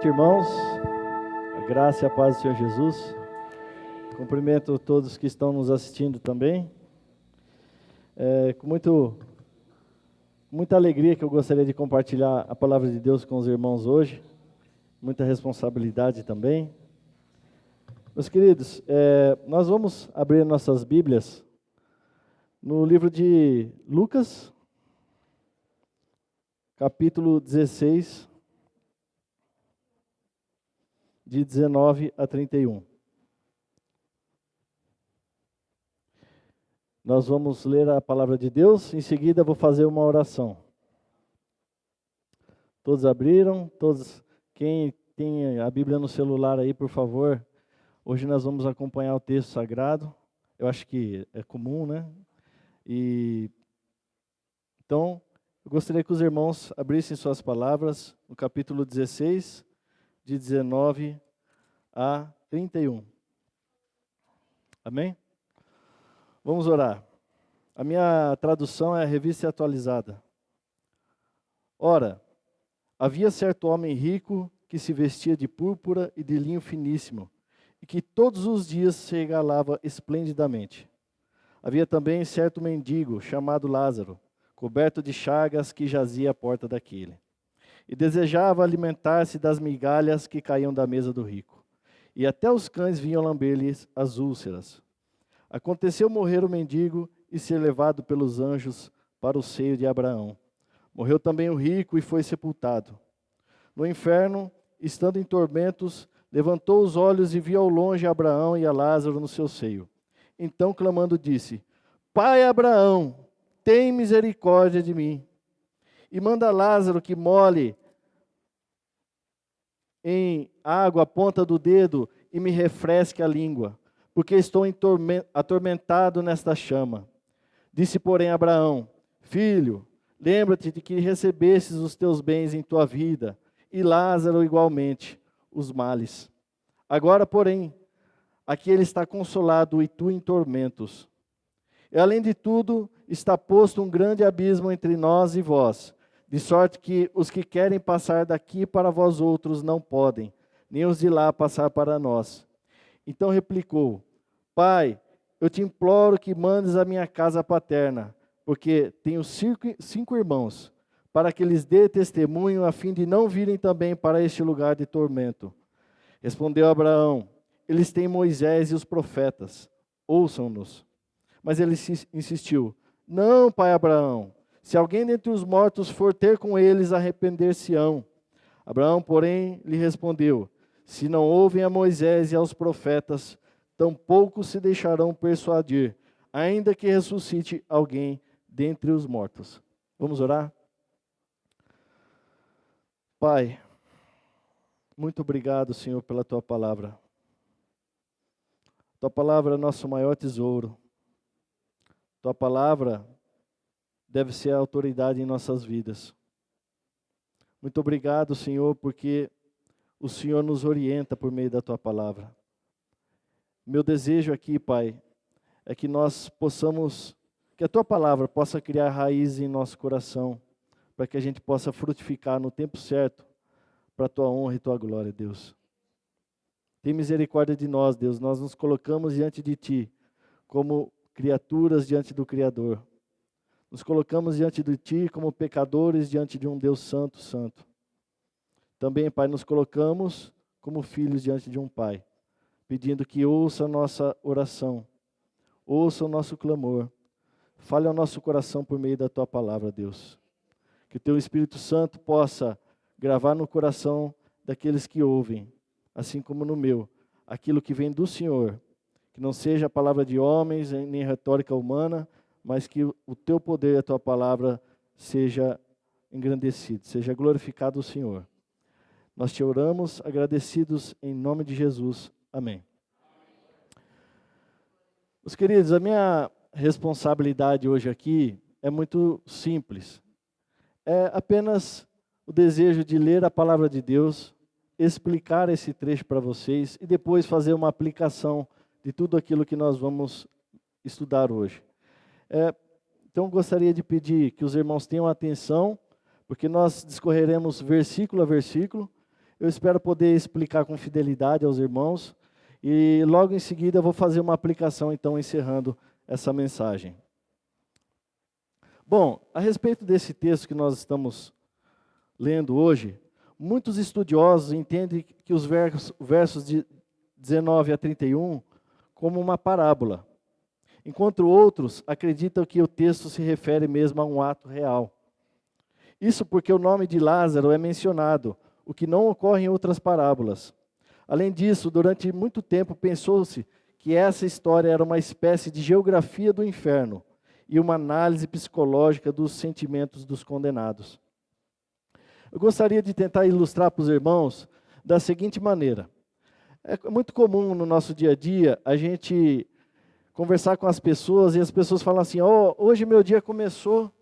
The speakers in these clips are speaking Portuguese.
Irmãos, a graça e a paz do Senhor Jesus. Cumprimento todos que estão nos assistindo também. Com muita alegria que eu gostaria de compartilhar a palavra de Deus com os irmãos hoje. Muita responsabilidade também. Meus queridos, nós vamos abrir nossas Bíblias no livro de Lucas, capítulo 16, de 19 a 31. Nós vamos ler a palavra de Deus, em seguida vou fazer uma oração. Todos abriram? Todos, quem tem a Bíblia no celular aí, por favor. Hoje nós vamos acompanhar o texto sagrado. Eu acho que é comum, né? Então, eu gostaria que os irmãos abrissem suas palavras no capítulo 16, de 19 a 31. Amém? Vamos orar. A minha tradução é a Revista Atualizada. Ora, havia certo homem rico que se vestia de púrpura e de linho finíssimo, e que todos os dias se regalava esplendidamente. Havia também certo mendigo, chamado Lázaro, coberto de chagas, que jazia à porta daquele, e desejava alimentar-se das migalhas que caíam da mesa do rico. E até os cães vinham lamber-lhes as úlceras. Aconteceu morrer o mendigo e ser levado pelos anjos para o seio de Abraão. Morreu também o rico e foi sepultado. No inferno, estando em tormentos, levantou os olhos e viu ao longe Abraão e a Lázaro no seu seio. Então, clamando, disse: Pai Abraão, tem misericórdia de mim, e manda Lázaro que molhe em água a ponta do dedo e me refresque a língua, porque estou atormentado nesta chama. Disse, porém, Abraão: Filho, lembra-te de que recebestes os teus bens em tua vida, e Lázaro igualmente os males. Agora, porém, aqui ele está consolado e tu em tormentos. E além de tudo, está posto um grande abismo entre nós e vós, de sorte que os que querem passar daqui para vós outros não podem, nem os de lá passar para nós. Então replicou: Pai, eu te imploro que mandes a minha casa paterna, porque tenho cinco irmãos, para que lhes dê testemunho, a fim de não virem também para este lugar de tormento. Respondeu Abraão: Eles têm Moisés e os profetas, ouçam-nos. Mas ele insistiu: Não, pai Abraão, se alguém dentre os mortos for ter com eles, arrepender-se-ão. Abraão, porém, lhe respondeu: Se não ouvem a Moisés e aos profetas, tampouco se deixarão persuadir, ainda que ressuscite alguém dentre os mortos. Vamos orar? Pai, muito obrigado, Senhor, pela Tua palavra. Tua palavra é nosso maior tesouro. Tua palavra deve ser a autoridade em nossas vidas. Muito obrigado, Senhor, porque o Senhor nos orienta por meio da Tua palavra. Meu desejo aqui, Pai, é que nós possamos, que a Tua palavra possa criar raízes em nosso coração, para que a gente possa frutificar no tempo certo, para a Tua honra e Tua glória, Deus. Tem misericórdia de nós, Deus. Nós nos colocamos diante de Ti, como criaturas diante do Criador. Nos colocamos diante de Ti como pecadores diante de um Deus santo, santo. Também, Pai, nos colocamos como filhos diante de um Pai, pedindo que ouça a nossa oração, ouça o nosso clamor, fale ao nosso coração por meio da Tua palavra, Deus. Que o Teu Espírito Santo possa gravar no coração daqueles que ouvem, assim como no meu, aquilo que vem do Senhor, que não seja a palavra de homens, nem retórica humana, mas que o Teu poder e a Tua palavra seja engrandecido, seja glorificado o Senhor. Nós Te oramos, agradecidos em nome de Jesus. Amém. Meus queridos, a minha responsabilidade hoje aqui é muito simples. É apenas o desejo de ler a palavra de Deus, explicar esse trecho para vocês e depois fazer uma aplicação de tudo aquilo que nós vamos estudar hoje. Então, gostaria de pedir que os irmãos tenham atenção, porque nós discorreremos versículo a versículo. Eu espero poder explicar com fidelidade aos irmãos e logo em seguida eu vou fazer uma aplicação, então, encerrando essa mensagem. Bom, a respeito desse texto que nós estamos lendo hoje, muitos estudiosos entendem que os versos de 19 a 31 como uma parábola, enquanto outros acreditam que o texto se refere mesmo a um ato real. Isso porque o nome de Lázaro é mencionado, o que não ocorre em outras parábolas. Além disso, durante muito tempo pensou-se que essa história era uma espécie de geografia do inferno e uma análise psicológica dos sentimentos dos condenados. Eu gostaria de tentar ilustrar para os irmãos da seguinte maneira. É muito comum no nosso dia a dia a gente conversar com as pessoas e as pessoas falam assim, hoje meu dia começou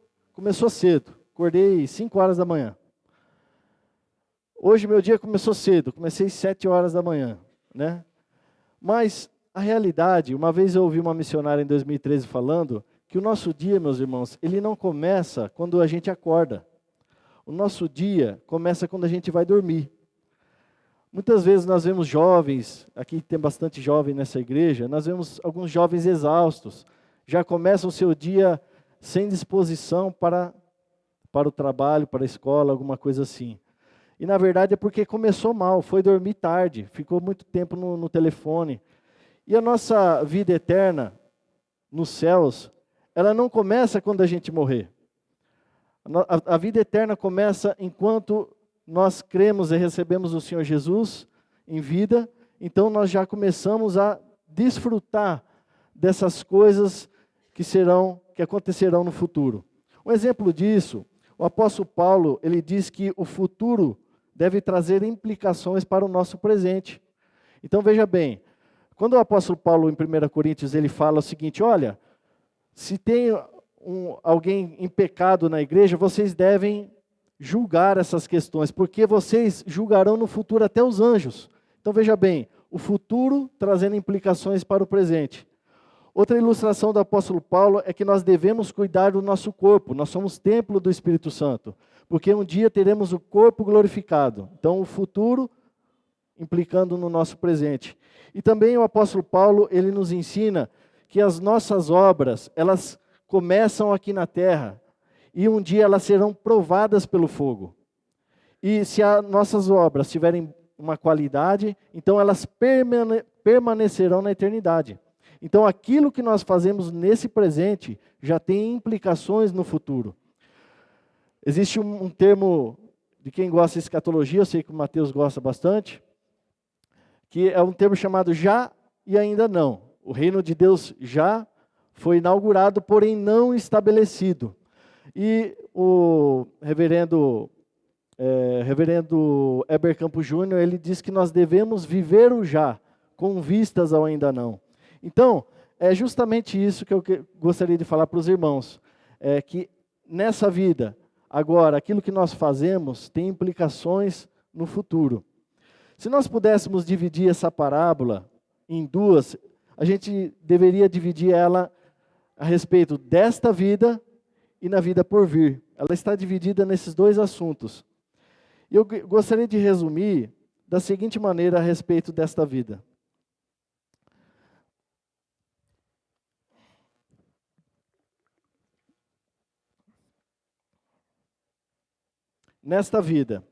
cedo, acordei 5 horas da manhã. Hoje meu dia começou cedo, comecei 7 horas da manhã, né? Mas a realidade, uma vez eu ouvi uma missionária em 2013 falando que o nosso dia, meus irmãos, ele não começa quando a gente acorda. O nosso dia começa quando a gente vai dormir. Muitas vezes nós vemos jovens, aqui tem bastante jovem nessa igreja, nós vemos alguns jovens exaustos, já começam o seu dia sem disposição para o trabalho, para a escola, alguma coisa assim. E na verdade é porque começou mal, foi dormir tarde, ficou muito tempo no telefone. E a nossa vida eterna, nos céus, ela não começa quando a gente morrer. A vida eterna começa enquanto nós cremos e recebemos o Senhor Jesus em vida, então nós já começamos a desfrutar dessas coisas que acontecerão no futuro. Um exemplo disso, o apóstolo Paulo, ele diz que o futuro deve trazer implicações para o nosso presente. Então veja bem, quando o apóstolo Paulo em 1 Coríntios ele fala o seguinte, olha, se tem alguém em pecado na igreja, vocês devem julgar essas questões, porque vocês julgarão no futuro até os anjos. Então veja bem, o futuro trazendo implicações para o presente. Outra ilustração do apóstolo Paulo é que nós devemos cuidar do nosso corpo, nós somos templo do Espírito Santo, porque um dia teremos o corpo glorificado. Então o futuro implicando no nosso presente. E também o apóstolo Paulo, ele nos ensina que as nossas obras, elas começam aqui na terra, e um dia elas serão provadas pelo fogo. E se as nossas obras tiverem uma qualidade, então elas permanecerão na eternidade. Então aquilo que nós fazemos nesse presente já tem implicações no futuro. Existe um termo, de quem gosta de escatologia, eu sei que o Mateus gosta bastante, que é um termo chamado já e ainda não. O reino de Deus já foi inaugurado, porém não estabelecido. E o reverendo Heber Campos Júnior, ele diz que nós devemos viver o já, com vistas ao ainda não. Então, é justamente isso que eu gostaria de falar para os irmãos, que nessa vida, agora, aquilo que nós fazemos tem implicações no futuro. Se nós pudéssemos dividir essa parábola em duas, a gente deveria dividir ela a respeito desta vida e na vida por vir. Ela está dividida nesses dois assuntos. E eu gostaria de resumir da seguinte maneira a respeito desta vida. Nesta vida,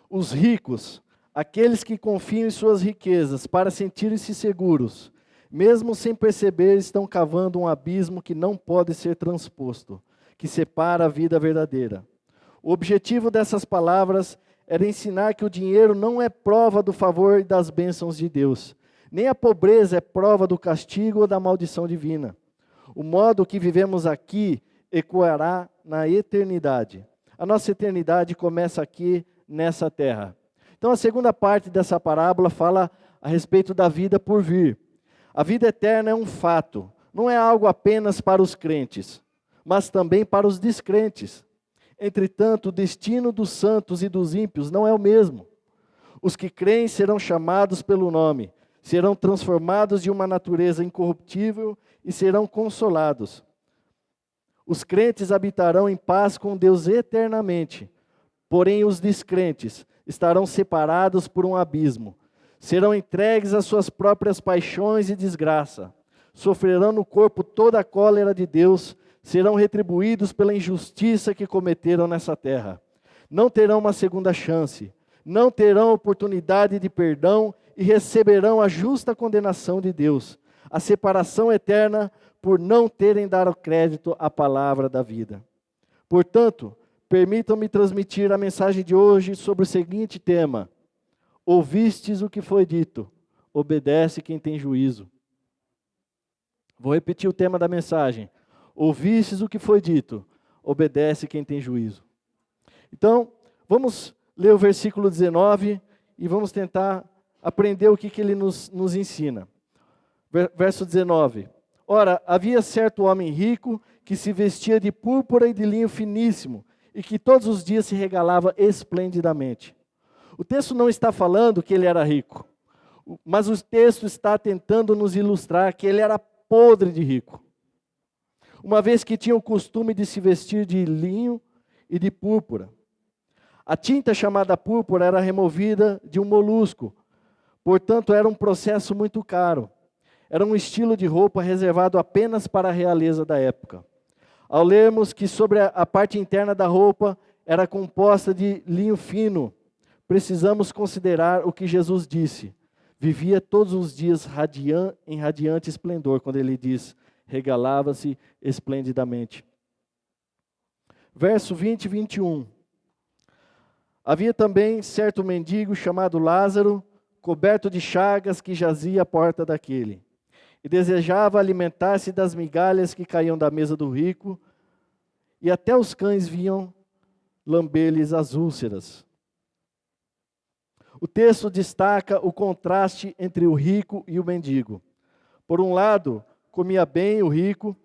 os ricos, aqueles que confiam em suas riquezas para sentirem-se seguros, mesmo sem perceber, estão cavando um abismo que não pode ser transposto, que separa a vida verdadeira. O objetivo dessas palavras era ensinar que o dinheiro não é prova do favor e das bênçãos de Deus, nem a pobreza é prova do castigo ou da maldição divina. O modo que vivemos aqui ecoará na eternidade. A nossa eternidade começa aqui nessa terra. Então a segunda parte dessa parábola fala a respeito da vida por vir. A vida eterna é um fato, não é algo apenas para os crentes, mas também para os descrentes. Entretanto, o destino dos santos e dos ímpios não é o mesmo. Os que creem serão chamados pelo nome, serão transformados de uma natureza incorruptível e serão consolados. Os crentes habitarão em paz com Deus eternamente. Porém, os descrentes estarão separados por um abismo. Serão entregues às suas próprias paixões e desgraça. Sofrerão no corpo toda a cólera de Deus. Serão retribuídos pela injustiça que cometeram nessa terra. Não terão uma segunda chance. Não terão oportunidade de perdão e receberão a justa condenação de Deus. A separação eterna por não terem dado crédito à palavra da vida. Portanto, permitam-me transmitir a mensagem de hoje sobre o seguinte tema: ouvistes o que foi dito, obedece quem tem juízo. Vou repetir o tema da mensagem. Ouvistes o que foi dito, obedece quem tem juízo. Então, vamos ler o versículo 19 e vamos tentar aprender o que ele nos ensina. Verso 19. Ora, havia certo homem rico que se vestia de púrpura e de linho finíssimo e que todos os dias se regalava esplendidamente. O texto não está falando que ele era rico, mas o texto está tentando nos ilustrar que ele era podre de rico. Uma vez que tinha o costume de se vestir de linho e de púrpura. A tinta chamada púrpura era removida de um molusco, portanto era um processo muito caro. Era um estilo de roupa reservado apenas para a realeza da época. Ao lermos que sobre a parte interna da roupa era composta de linho fino, precisamos considerar o que Jesus disse. Vivia todos os dias em radiante esplendor, quando ele diz, regalava-se esplendidamente. Verso 20 e 21. Havia também certo mendigo chamado Lázaro, coberto de chagas, que jazia à porta daquele. E desejava alimentar-se das migalhas que caíam da mesa do rico, e até os cães vinham lamber-lhes as úlceras. O texto destaca o contraste entre o rico e o mendigo. Por um lado, comia bem o rico,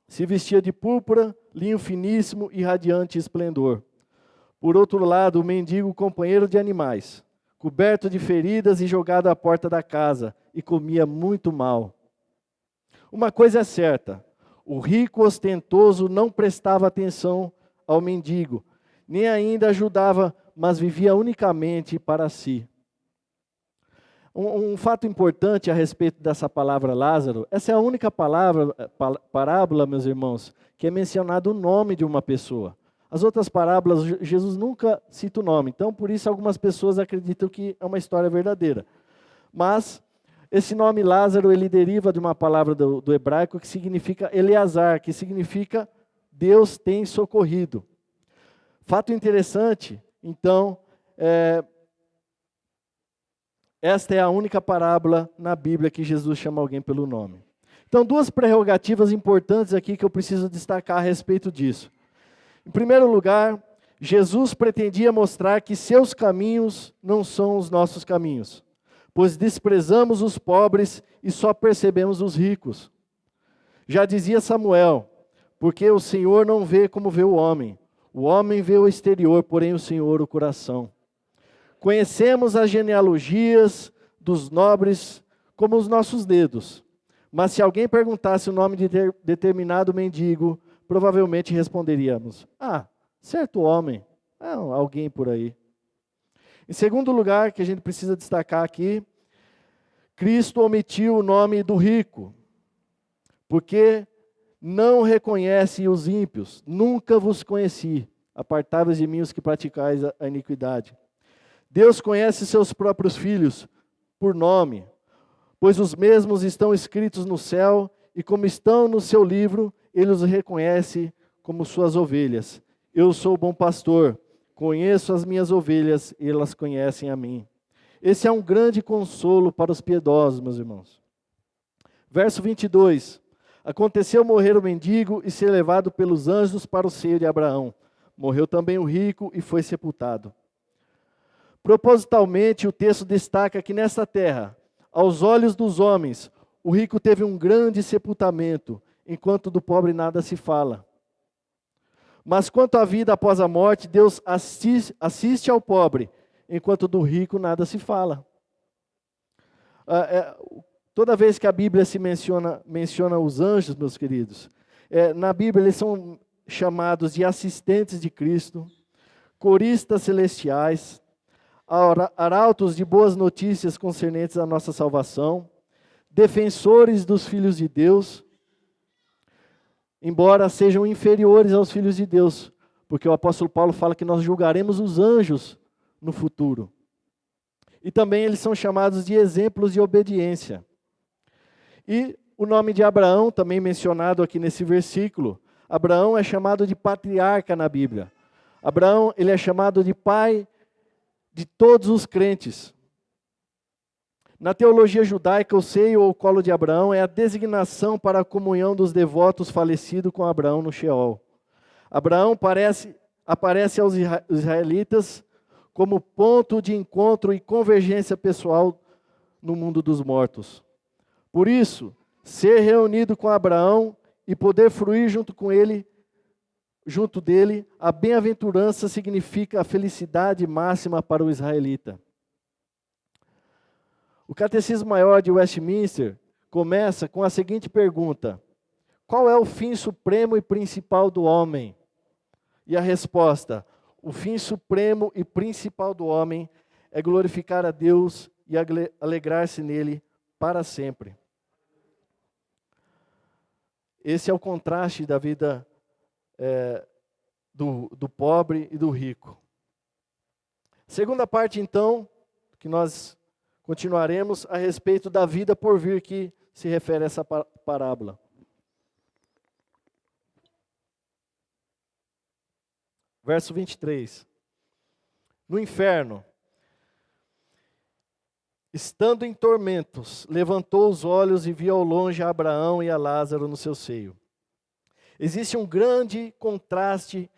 se vestia de púrpura, linho finíssimo e radiante esplendor. Por outro lado, o mendigo, companheiro de animais, coberto de feridas e jogado à porta da casa, e comia muito mal. Uma coisa é certa, o rico ostentoso não prestava atenção ao mendigo, nem ainda ajudava, mas vivia unicamente para si. Um fato importante a respeito dessa palavra Lázaro, essa é a única parábola, meus irmãos, que é mencionado o nome de uma pessoa. As outras parábolas, Jesus nunca cita o nome, então por isso algumas pessoas acreditam que é uma história verdadeira. Mas esse nome Lázaro, ele deriva de uma palavra do hebraico que significa Eleazar, que significa Deus tem socorrido. Fato interessante, então, esta é a única parábola na Bíblia que Jesus chama alguém pelo nome. Então, duas prerrogativas importantes aqui que eu preciso destacar a respeito disso. Em primeiro lugar, Jesus pretendia mostrar que seus caminhos não são os nossos caminhos, pois desprezamos os pobres e só percebemos os ricos. Já dizia Samuel, porque o Senhor não vê como vê o homem vê o exterior, porém o Senhor o coração. Conhecemos as genealogias dos nobres como os nossos dedos, mas se alguém perguntasse o nome de determinado mendigo, provavelmente responderíamos, certo homem, alguém por aí. Em segundo lugar, que a gente precisa destacar aqui, Cristo omitiu o nome do rico, porque não reconhece os ímpios, nunca vos conheci, apartai-vos de mim os que praticais a iniquidade. Deus conhece seus próprios filhos por nome, pois os mesmos estão escritos no céu, e como estão no seu livro, ele os reconhece como suas ovelhas. Eu sou o bom pastor, conheço as minhas ovelhas, e elas conhecem a mim. Esse é um grande consolo para os piedosos, meus irmãos. Verso 22. Aconteceu morrer o mendigo e ser levado pelos anjos para o seio de Abraão. Morreu também o rico e foi sepultado. Propositalmente, o texto destaca que nesta terra, aos olhos dos homens, o rico teve um grande sepultamento, enquanto do pobre nada se fala. Mas quanto à vida após a morte, Deus assiste ao pobre, enquanto do rico nada se fala. Toda vez que a Bíblia se menciona os anjos, meus queridos, na Bíblia eles são chamados de assistentes de Cristo. coristas celestiais, arautos de boas notícias concernentes à nossa salvação, defensores dos filhos de Deus, embora sejam inferiores aos filhos de Deus, porque o apóstolo Paulo fala que nós julgaremos os anjos no futuro. E também eles são chamados de exemplos de obediência. E o nome de Abraão, também mencionado aqui nesse versículo, Abraão é chamado de patriarca na Bíblia. Abraão, ele é chamado de pai de todos os crentes. Na teologia judaica, o seio ou colo de Abraão é a designação para a comunhão dos devotos falecidos com Abraão no Sheol. Abraão aparece aos israelitas como ponto de encontro e convergência pessoal no mundo dos mortos. Por isso, ser reunido com Abraão e poder fruir junto dele, a bem-aventurança significa a felicidade máxima para o israelita. O Catecismo Maior de Westminster começa com a seguinte pergunta: qual é o fim supremo e principal do homem? E a resposta: o fim supremo e principal do homem é glorificar a Deus e alegrar-se nele para sempre. Esse é o contraste da vida do pobre e do rico. Segunda parte, então, que nós continuaremos a respeito da vida por vir, que se refere a essa parábola. Verso 23. No inferno, estando em tormentos, levantou os olhos e viu ao longe a Abraão e a Lázaro no seu seio. Existe um grande contraste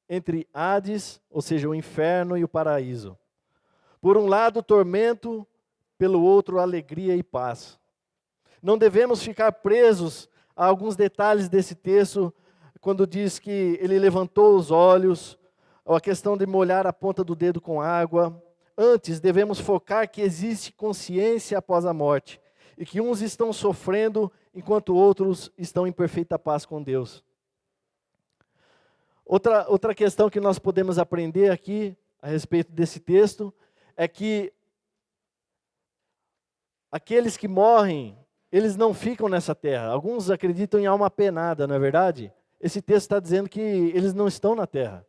entre Hades, ou seja, o inferno, e o paraíso. Por um lado, tormento, pelo outro, alegria e paz. Não devemos ficar presos a alguns detalhes desse texto, quando diz que ele levantou os olhos, ou a questão de molhar a ponta do dedo com água. Antes, devemos focar que existe consciência após a morte, e que uns estão sofrendo, enquanto outros estão em perfeita paz com Deus. Outra questão que nós podemos aprender aqui, a respeito desse texto, é que aqueles que morrem, eles não ficam nessa terra. Alguns acreditam em alma penada, não é verdade? Esse texto está dizendo que eles não estão na terra.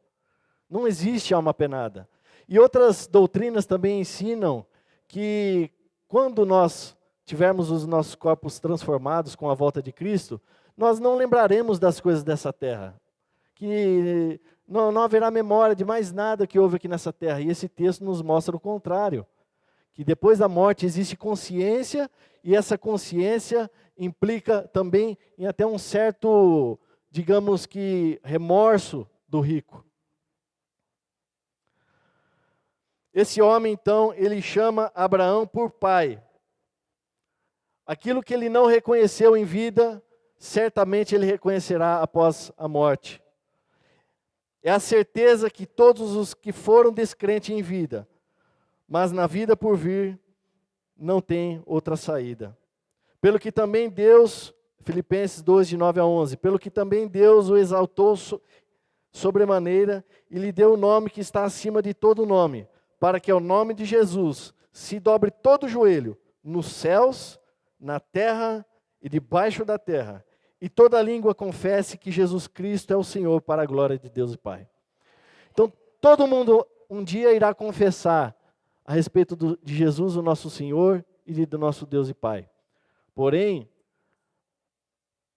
Não existe alma penada. E outras doutrinas também ensinam que quando nós tivermos os nossos corpos transformados com a volta de Cristo, nós não lembraremos das coisas dessa terra. Que não haverá memória de mais nada que houve aqui nessa terra. E esse texto nos mostra o contrário. Que depois da morte existe consciência, e essa consciência implica também em até um certo, digamos que, remorso do rico. Esse homem, então, ele chama Abraão por pai. Aquilo que ele não reconheceu em vida, certamente ele reconhecerá após a morte. É a certeza que todos os que foram descrentes em vida, mas na vida por vir, não tem outra saída. Pelo que também Deus, Filipenses 2, de 9 a 11, pelo que também Deus o exaltou sobremaneira e lhe deu o nome que está acima de todo nome, para que ao nome de Jesus se dobre todo o joelho, nos céus, na terra e debaixo da terra, e toda língua confesse que Jesus Cristo é o Senhor, para a glória de Deus e Pai. Então, todo mundo um dia irá confessar a respeito de Jesus, o nosso Senhor, e do nosso Deus e Pai. Porém,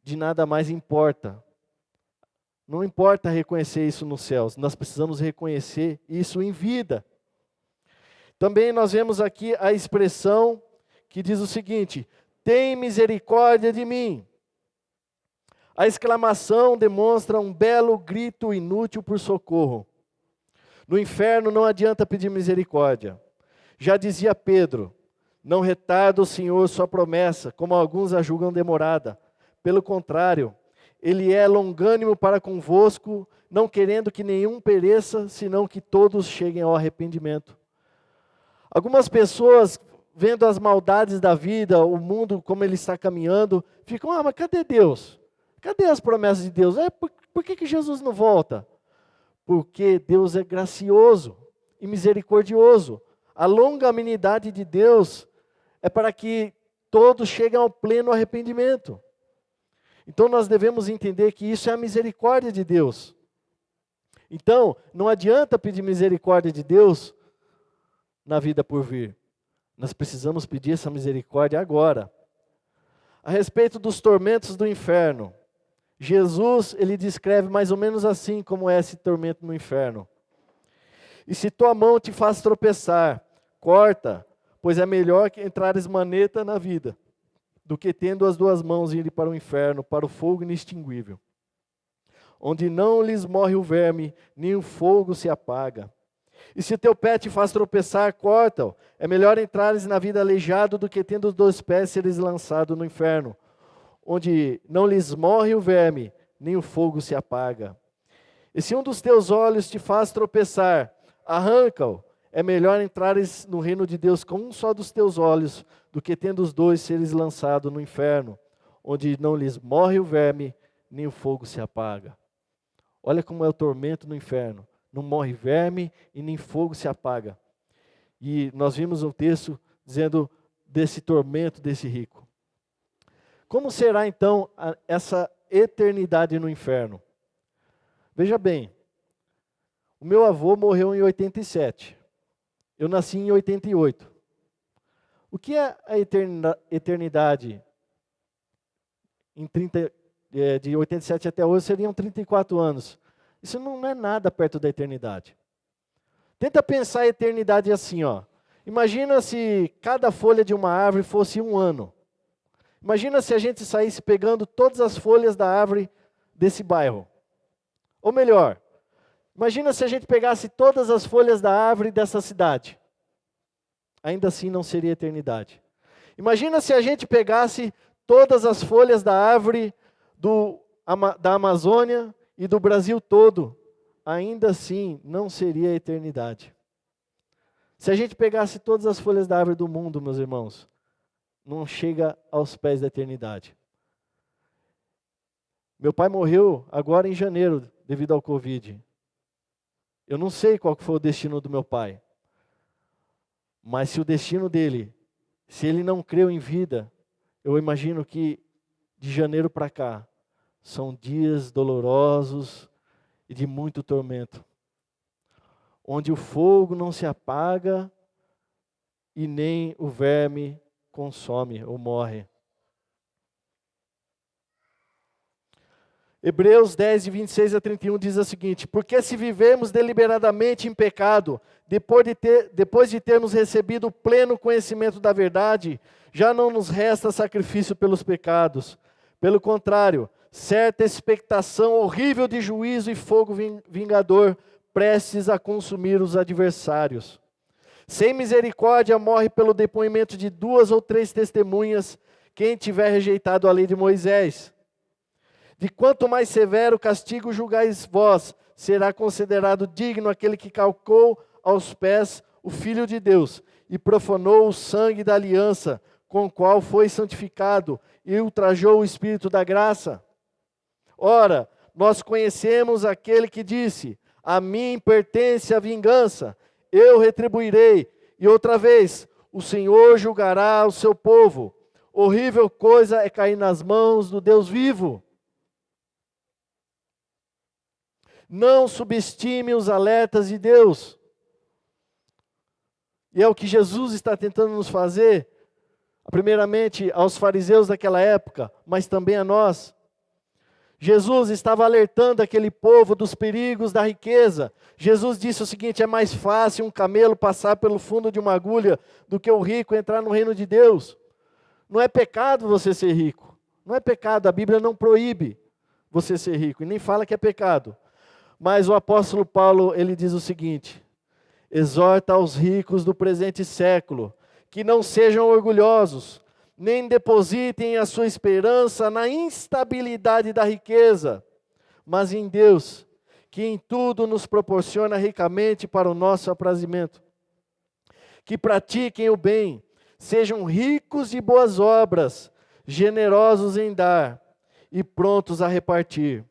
de nada mais importa. Não importa reconhecer isso nos céus, nós precisamos reconhecer isso em vida. Também nós vemos aqui a expressão que diz o seguinte: tem misericórdia de mim. A exclamação demonstra um belo grito inútil por socorro. No inferno não adianta pedir misericórdia. Já dizia Pedro: não retarda o Senhor sua promessa, como alguns a julgam demorada. Pelo contrário, Ele é longânimo para convosco, não querendo que nenhum pereça, senão que todos cheguem ao arrependimento. Algumas pessoas, vendo as maldades da vida, o mundo como ele está caminhando, ficam: mas cadê Deus? Cadê as promessas de Deus? Por que Jesus não volta? porque Deus é gracioso e misericordioso. A longanimidade de Deus é para que todos cheguem ao pleno arrependimento. Então nós devemos entender que isso é a misericórdia de Deus. Então, não adianta pedir misericórdia de Deus na vida por vir. Nós precisamos pedir essa misericórdia agora. A respeito dos tormentos do inferno, Jesus, ele descreve mais ou menos assim como é esse tormento no inferno. E se tua mão te faz tropeçar, corta, pois é melhor que entrares maneta na vida, do que tendo as duas mãos ir para o inferno, para o fogo inextinguível, onde não lhes morre o verme, nem o fogo se apaga. E se teu pé te faz tropeçar, corta-o. É melhor entrares na vida aleijado do que tendo os dois pés seres lançado no inferno, onde não lhes morre o verme, nem o fogo se apaga. E se um dos teus olhos te faz tropeçar, arranca-o. É melhor entrares no reino de Deus com um só dos teus olhos, do que tendo os dois seres lançado no inferno, onde não lhes morre o verme, nem o fogo se apaga. Olha como é o tormento no inferno. Não morre verme e nem fogo se apaga. E nós vimos um texto dizendo desse tormento desse rico. Como será então essa eternidade no inferno? Veja bem, o meu avô morreu em 87. Eu nasci em 88. O que é a eternidade? De 87 até hoje seriam 34 anos. Isso não é nada perto da eternidade. Tenta pensar a eternidade assim, ó. Imagina se cada folha de uma árvore fosse um ano. Imagina se a gente saísse pegando todas as folhas da árvore desse bairro. Ou melhor, imagina se a gente pegasse todas as folhas da árvore dessa cidade. Ainda assim não seria eternidade. Imagina se a gente pegasse todas as folhas da árvore da Amazônia e do Brasil todo, ainda assim não seria a eternidade. Se a gente pegasse todas as folhas da árvore do mundo, meus irmãos, não chega aos pés da eternidade. Meu pai morreu agora em janeiro, devido ao Covid. Eu não sei qual foi o destino do meu pai. Mas se o destino dele, se ele não creu em vida, eu imagino que de janeiro para cá, são dias dolorosos e de muito tormento, onde o fogo não se apaga e nem o verme consome ou morre. Hebreus 10, de 26 a 31 diz o seguinte: porque se vivemos deliberadamente em pecado, depois de termos recebido o pleno conhecimento da verdade, já não nos resta sacrifício pelos pecados. Pelo contrário, certa expectação horrível de juízo e fogo vingador, prestes a consumir os adversários. Sem misericórdia morre pelo depoimento de 2 ou 3 testemunhas, quem tiver rejeitado a lei de Moisés. De quanto mais severo castigo julgais vós, será considerado digno aquele que calcou aos pés o Filho de Deus e profanou o sangue da aliança, com o qual foi santificado e ultrajou o Espírito da graça. Ora, nós conhecemos aquele que disse: a mim pertence a vingança, eu retribuirei. E outra vez, o Senhor julgará o seu povo. Horrível coisa é cair nas mãos do Deus vivo. Não subestime os alertas de Deus. E é o que Jesus está tentando nos fazer, primeiramente aos fariseus daquela época, mas também a nós. Jesus estava alertando aquele povo dos perigos da riqueza. Jesus disse o seguinte: é mais fácil um camelo passar pelo fundo de uma agulha do que o rico entrar no reino de Deus. Não é pecado você ser rico. Não é pecado, a Bíblia não proíbe você ser rico, e nem fala que é pecado. Mas o apóstolo Paulo, ele diz o seguinte: exorta aos ricos do presente século, que não sejam orgulhosos, nem depositem a sua esperança na instabilidade da riqueza, mas em Deus, que em tudo nos proporciona ricamente para o nosso aprazimento. Que pratiquem o bem, sejam ricos de boas obras, generosos em dar e prontos a repartir.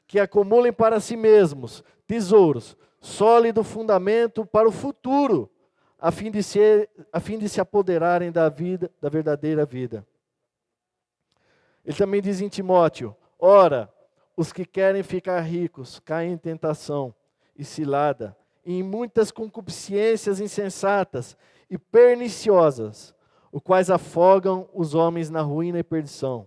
Que acumulem para si mesmos, tesouros, sólido fundamento para o futuro, a fim de se apoderarem da vida, da verdadeira vida. Ele também diz em Timóteo: ora, os que querem ficar ricos caem em tentação e cilada, e em muitas concupiscências insensatas e perniciosas, os quais afogam os homens na ruína e perdição.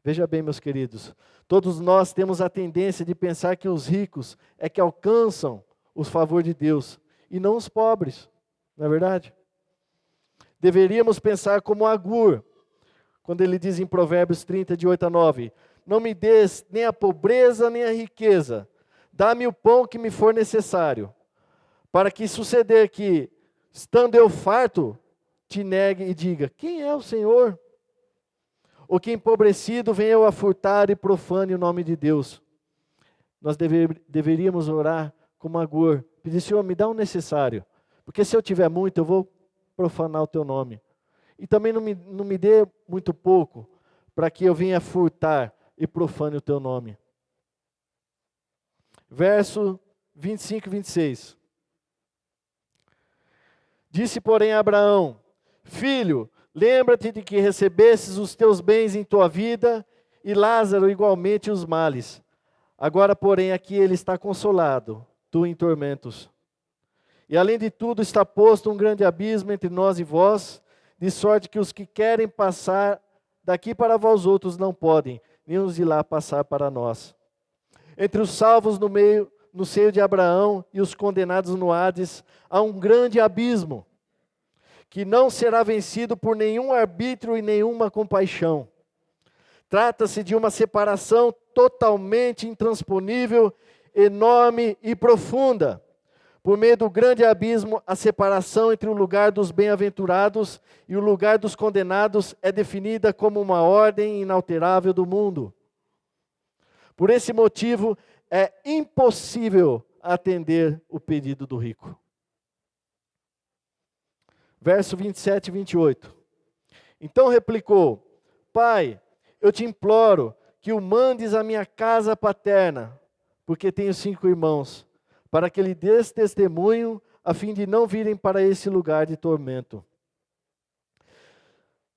Veja bem, meus queridos, todos nós temos a tendência de pensar que os ricos é que alcançam os favores de Deus, e não os pobres, não é verdade? Deveríamos pensar como Agur, quando ele diz em Provérbios 30, de 8 a 9, não me des nem a pobreza nem a riqueza, dá-me o pão que me for necessário, para que suceder que, estando eu farto, te negue e diga, quem é o Senhor? Ou que empobrecido venha eu a furtar e profane o nome de Deus. Nós deveríamos orar como Agur, pedir, Senhor, me dá o necessário, porque se eu tiver muito, eu vou profanar o teu nome. E também não me dê muito pouco, para que eu venha furtar e profane o teu nome. Verso 25 e 26. Disse, porém, a Abraão, filho, lembra-te de que recebestes os teus bens em tua vida, e Lázaro igualmente os males. Agora, porém, aqui ele está consolado, tu em tormentos. E além de tudo está posto um grande abismo entre nós e vós, de sorte que os que querem passar daqui para vós outros não podem, nem os de lá passar para nós. Entre os salvos no seio de Abraão e os condenados no Hades, há um grande abismo, que não será vencido por nenhum arbítrio e nenhuma compaixão. Trata-se de uma separação totalmente intransponível, enorme e profunda. Por meio do grande abismo, a separação entre o lugar dos bem-aventurados e o lugar dos condenados é definida como uma ordem inalterável do mundo. Por esse motivo, é impossível atender o pedido do rico. Verso 27 e 28. Então replicou, Pai, eu te imploro que o mandes à minha casa paterna, porque tenho 5 irmãos, para que lhe dês testemunho, a fim de não virem para esse lugar de tormento.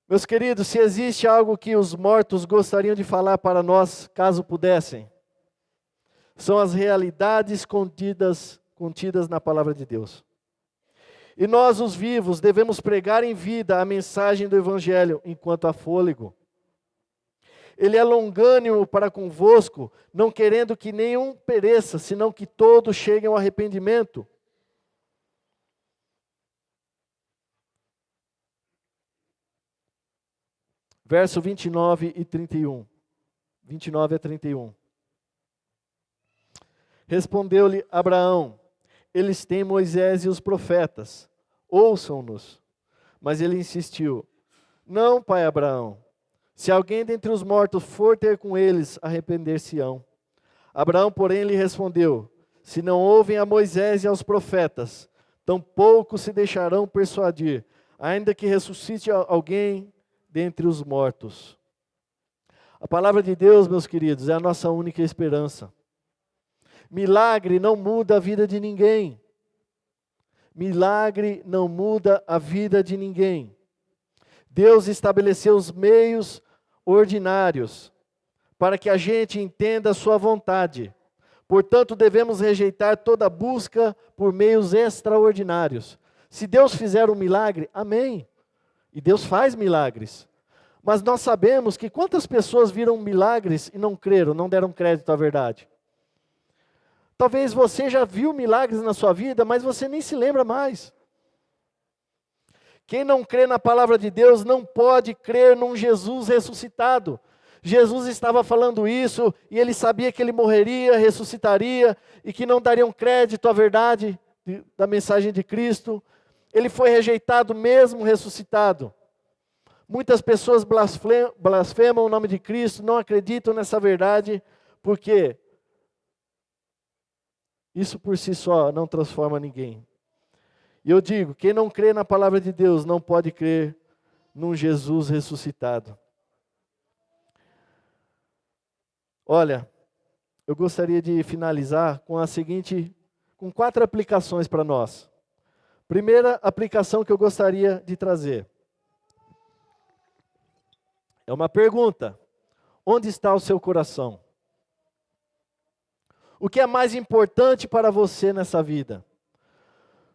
Meus queridos, se existe algo que os mortos gostariam de falar para nós, caso pudessem, são as realidades contidas na palavra de Deus. E nós, os vivos, devemos pregar em vida a mensagem do Evangelho enquanto há fôlego. Ele é longânimo para convosco, não querendo que nenhum pereça, senão que todos cheguem ao arrependimento. Verso 29 e 31. 29 a 31. Respondeu-lhe Abraão, eles têm Moisés e os profetas, ouçam-nos. Mas ele insistiu, não, pai Abraão, se alguém dentre os mortos for ter com eles, arrepender-se-ão. Abraão, porém, lhe respondeu, se não ouvem a Moisés e aos profetas, tampouco se deixarão persuadir, ainda que ressuscite alguém dentre os mortos. A palavra de Deus, meus queridos, é a nossa única esperança. Milagre não muda a vida de ninguém. Milagre não muda a vida de ninguém. Deus estabeleceu os meios ordinários para que a gente entenda a sua vontade. Portanto, devemos rejeitar toda busca por meios extraordinários. Se Deus fizer um milagre, amém. E Deus faz milagres. Mas nós sabemos que quantas pessoas viram milagres e não creram, não deram crédito à verdade. Talvez você já viu milagres na sua vida, mas você nem se lembra mais. Quem não crê na palavra de Deus não pode crer num Jesus ressuscitado. Jesus estava falando isso e ele sabia que ele morreria, ressuscitaria e que não dariam crédito à verdade da mensagem de Cristo. Ele foi rejeitado mesmo ressuscitado. Muitas pessoas blasfemam o nome de Cristo, não acreditam nessa verdade, porque isso por si só não transforma ninguém. E eu digo, quem não crê na palavra de Deus não pode crer num Jesus ressuscitado. Olha, eu gostaria de finalizar com 4 aplicações para nós. Primeira aplicação que eu gostaria de trazer é uma pergunta: onde está o seu coração? O que é mais importante para você nessa vida?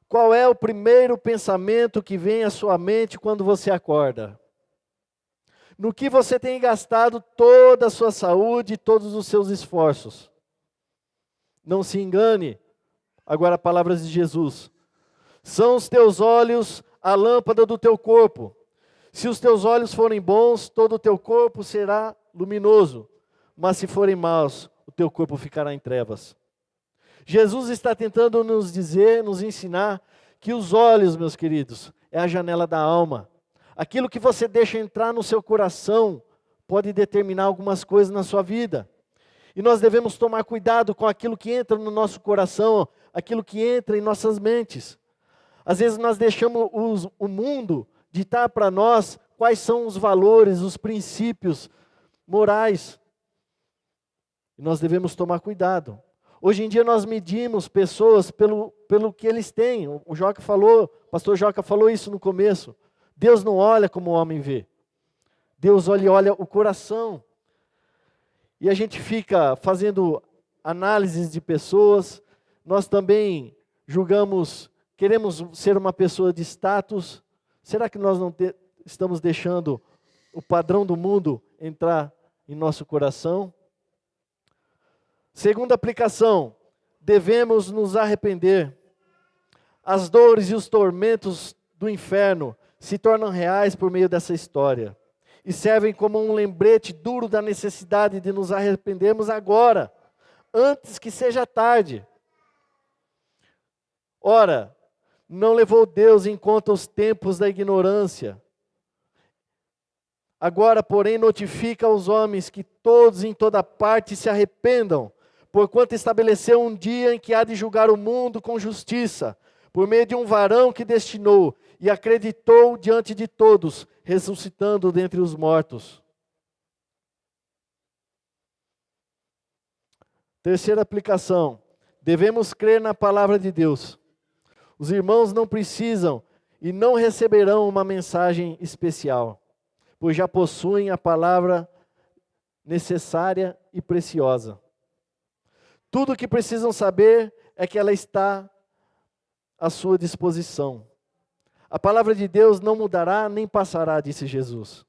Qual é o primeiro pensamento que vem à sua mente quando você acorda? No que você tem gastado toda a sua saúde e todos os seus esforços? Não se engane, agora palavras de Jesus. São os teus olhos a lâmpada do teu corpo. Se os teus olhos forem bons, todo o teu corpo será luminoso. Mas se forem maus, o teu corpo ficará em trevas. Jesus está tentando nos dizer, nos ensinar, que os olhos, meus queridos, é a janela da alma. Aquilo que você deixa entrar no seu coração pode determinar algumas coisas na sua vida. E nós devemos tomar cuidado com aquilo que entra no nosso coração, aquilo que entra em nossas mentes. Às vezes nós deixamos o mundo ditar para nós quais são os valores, os princípios morais. E nós devemos tomar cuidado. Hoje em dia nós medimos pessoas pelo que eles têm. O pastor Joca falou isso no começo. Deus não olha como o homem vê. Deus olha o coração. E a gente fica fazendo análises de pessoas. Nós também julgamos, queremos ser uma pessoa de status. Será que nós não estamos deixando o padrão do mundo entrar em nosso coração? Segunda aplicação, devemos nos arrepender. As dores e os tormentos do inferno se tornam reais por meio dessa história e servem como um lembrete duro da necessidade de nos arrependermos agora, antes que seja tarde. Ora, não levou Deus em conta os tempos da ignorância. Agora, porém, notifica aos homens que todos em toda parte se arrependam, porquanto estabeleceu um dia em que há de julgar o mundo com justiça, por meio de um varão que destinou e acreditou diante de todos, ressuscitando dentre os mortos. Terceira aplicação, devemos crer na palavra de Deus. Os irmãos não precisam e não receberão uma mensagem especial, pois já possuem a palavra necessária e preciosa. Tudo o que precisam saber é que ela está à sua disposição. A palavra de Deus não mudará nem passará, disse Jesus.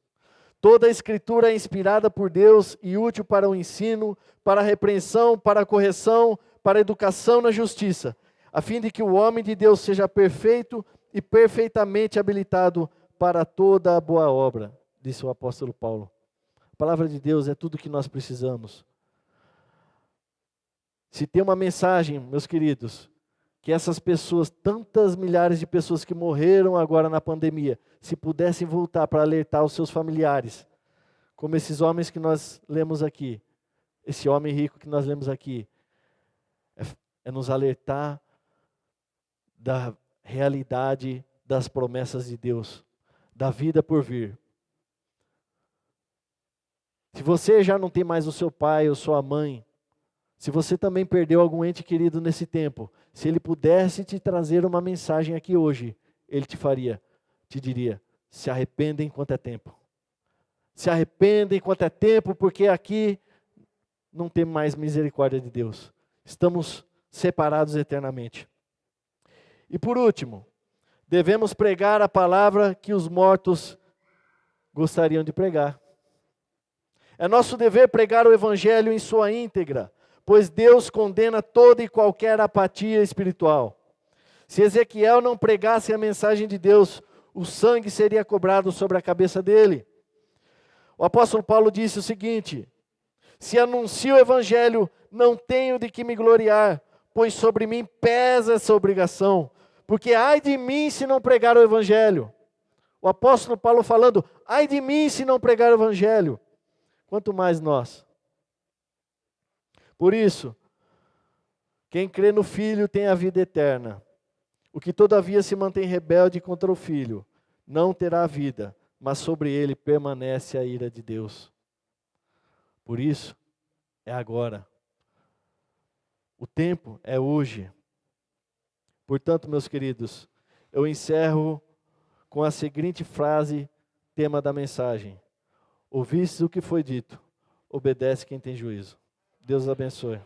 Toda a Escritura é inspirada por Deus e útil para o ensino, para a repreensão, para a correção, para a educação na justiça, a fim de que o homem de Deus seja perfeito e perfeitamente habilitado para toda a boa obra, disse o apóstolo Paulo. A palavra de Deus é tudo o que nós precisamos. Se tem uma mensagem, meus queridos, que essas pessoas, tantas milhares de pessoas que morreram agora na pandemia, se pudessem voltar para alertar os seus familiares, como esses homens que nós lemos aqui, esse homem rico que nós lemos aqui, é nos alertar da realidade das promessas de Deus, da vida por vir. Se você já não tem mais o seu pai ou sua mãe, se você também perdeu algum ente querido nesse tempo, se ele pudesse te trazer uma mensagem aqui hoje, ele te diria, se arrependa enquanto é tempo. Se arrependa enquanto é tempo, porque aqui não tem mais misericórdia de Deus. Estamos separados eternamente. E por último, devemos pregar a palavra que os mortos gostariam de pregar. É nosso dever pregar o evangelho em sua íntegra, pois Deus condena toda e qualquer apatia espiritual. Se Ezequiel não pregasse a mensagem de Deus, o sangue seria cobrado sobre a cabeça dele. O apóstolo Paulo disse o seguinte: se anuncio o evangelho, não tenho de que me gloriar, pois sobre mim pesa essa obrigação, porque ai de mim se não pregar o evangelho. O apóstolo Paulo falando, ai de mim se não pregar o evangelho. Quanto mais nós. Por isso, quem crê no Filho tem a vida eterna. O que todavia se mantém rebelde contra o Filho, não terá vida, mas sobre ele permanece a ira de Deus. Por isso, é agora. O tempo é hoje. Portanto, meus queridos, eu encerro com a seguinte frase, tema da mensagem: ouvistes o que foi dito, obedece quem tem juízo. Deus abençoe.